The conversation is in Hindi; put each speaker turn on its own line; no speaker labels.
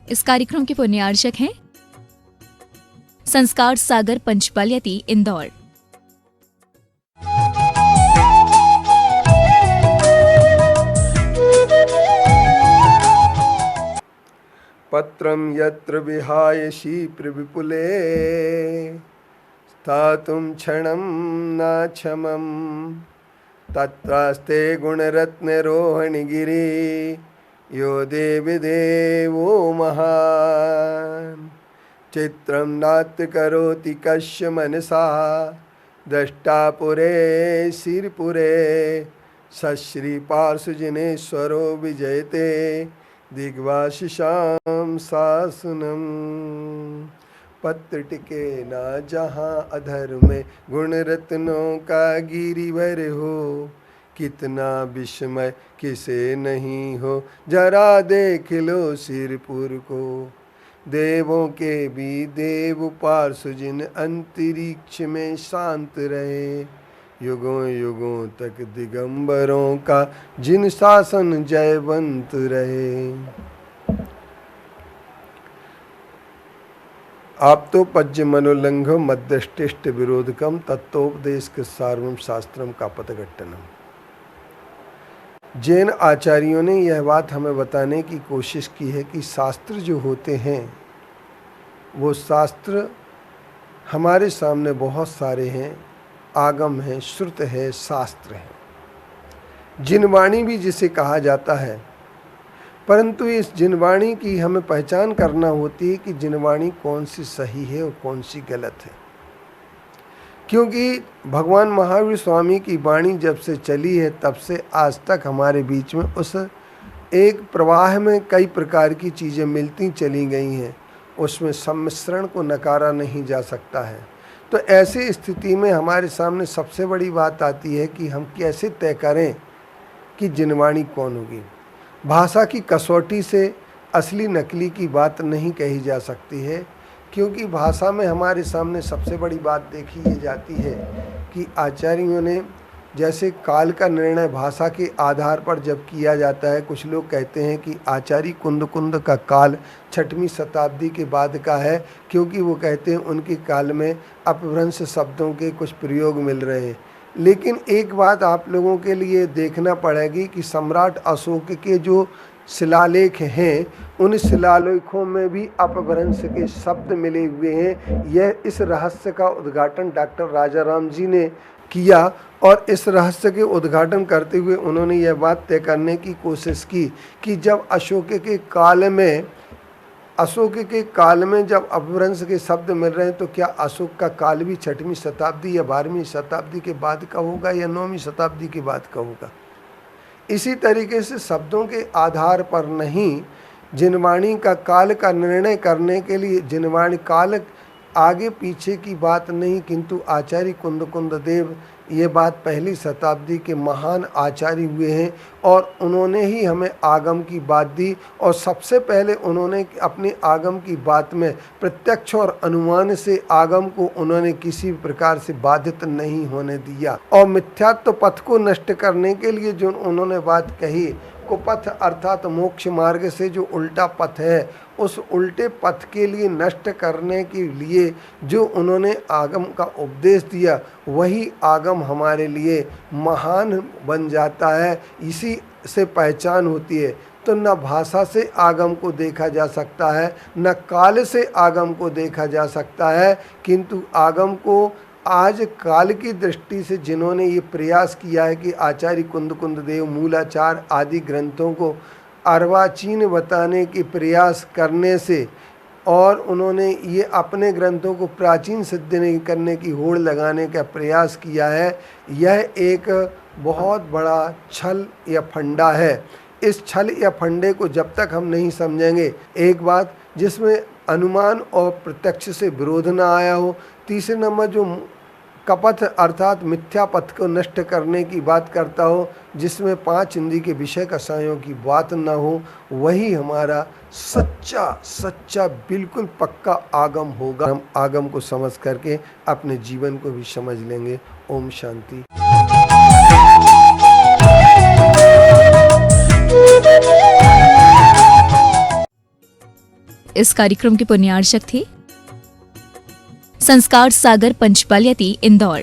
इस कार्यक्रम के पुण्यार्चक हैं संस्कार सागर पंचपलियती इंदौर।
पत्रं यत्र विहाय शीप्रविपुले स्थातुं क्षणं नाक्षमं तत्रास्ते गुणरत्नरोहिणीगिरि यो देवी देवो महान् चित्रं नात्र करोति कस्य मनसा द्रष्टा पुरे सिरपुरे सश्री पार्श्वजनेश्वरो विजयते दिग्वाशिषां सासुनम। पत्र टिके ना जहाँ अधर में गुण रत्नों का गिरिवर हो, कितना विस्मय किसे नहीं हो जरा देख लो सिरपुर को। देवों के भी देव पार्श्वजन अंतरिक्ष में शांत रहे, युगों युगों तक दिगंबरों का जिन शासन जयवंत रहे। आप तो पज्य मनोलंघ मध्यष्टिष्ट विरोधकम तत्वोपदेश के सार्वम शास्त्रम का पथघट्टनम। जैन आचार्यों ने यह बात हमें बताने की कोशिश की है कि शास्त्र जो होते हैं वो शास्त्र हमारे सामने बहुत सारे हैं, आगम है, श्रुत है, शास्त्र है। जिनवाणी भी जिसे कहा जाता है, परंतु इस जिनवाणी की हमें पहचान करना होती है कि जिनवाणी कौन सी सही है और कौन सी गलत है। क्योंकि भगवान महावीर स्वामी की वाणी जब से चली है तब से आज तक हमारे बीच में उस एक प्रवाह में कई प्रकार की चीज़ें मिलती चली गई हैं, उसमें सम्मिश्रण को नकारा नहीं जा सकता है। तो ऐसी स्थिति में हमारे सामने सबसे बड़ी बात आती है कि हम कैसे तय करें कि जिनवाणी कौन होगी। भाषा की कसौटी से असली नकली की बात नहीं कही जा सकती है, क्योंकि भाषा में हमारे सामने सबसे बड़ी बात देखी ये जाती है कि आचार्यों ने जैसे काल का निर्णय भाषा के आधार पर जब किया जाता है, कुछ लोग कहते हैं कि आचार्य कुंद का काल 6वीं शताब्दी के बाद का है, क्योंकि वो कहते हैं उनके काल में अपभ्रंश शब्दों के कुछ प्रयोग मिल रहे हैं। लेकिन एक बात आप लोगों के लिए देखना पड़ेगी कि सम्राट अशोक के जो शिलालेख हैं उन शिलालेखों में भी अपभ्रंश के शब्द मिले हुए हैं। यह इस रहस्य का उद्घाटन डॉक्टर राजाराम जी ने किया और इस रहस्य के उद्घाटन करते हुए उन्होंने यह बात तय करने की कोशिश की कि जब अशोक के काल में जब अपभ्रंश के शब्द मिल रहे हैं तो क्या अशोक का काल भी 6वीं शताब्दी या 12वीं शताब्दी के बाद का होगा या 9वीं शताब्दी के बाद का होगा। इसी तरीके से शब्दों के आधार पर नहीं जिनवाणी का काल का निर्णय करने के लिए जिनवाणी काल आगे पीछे की बात नहीं, किंतु आचार्य कुंद देव ये बात 1ली शताब्दी के महान आचार्य हुए हैं और उन्होंने ही हमें आगम की बात दी। और सबसे पहले उन्होंने अपने आगम की बात में प्रत्यक्ष और अनुमान से आगम को उन्होंने किसी प्रकार से बाधित नहीं होने दिया। और मिथ्यात्व पथ को नष्ट करने के लिए जो उन्होंने बात कही, कुपथ अर्थात मोक्ष मार्ग से जो उल्टा पथ है, उस उल्टे पथ के लिए नष्ट करने के लिए जो उन्होंने आगम का उपदेश दिया, वही आगम हमारे लिए महान बन जाता है। इसी से पहचान होती है। तो न भाषा से आगम को देखा जा सकता है, न काल से आगम को देखा जा सकता है, किंतु आगम को आज काल की दृष्टि से जिन्होंने ये प्रयास किया है कि आचार्य कुंद देव मूलाचार आदि ग्रंथों को अर्वाचीन बताने के प्रयास करने से और उन्होंने ये अपने ग्रंथों को प्राचीन सिद्ध नहीं करने की होड़ लगाने का प्रयास किया है, यह एक बहुत बड़ा छल या फंडा है। इस छल या फंडे को जब तक हम नहीं समझेंगे, एक बात जिसमें अनुमान और प्रत्यक्ष से विरोध न आया हो, तीसरे नंबर जो कपथ अर्थात मिथ्या पथ को नष्ट करने की बात करता हो, जिसमें 5 इंद्रिय के विषय कषायों की बात न हो, वही हमारा सच्चा बिल्कुल पक्का आगम होगा। हम आगम को समझ करके अपने जीवन को भी समझ लेंगे। ओम शांति।
इस कार्यक्रम के पुण्यार्चक थे संस्कार सागर पंचपालियती इंदौर।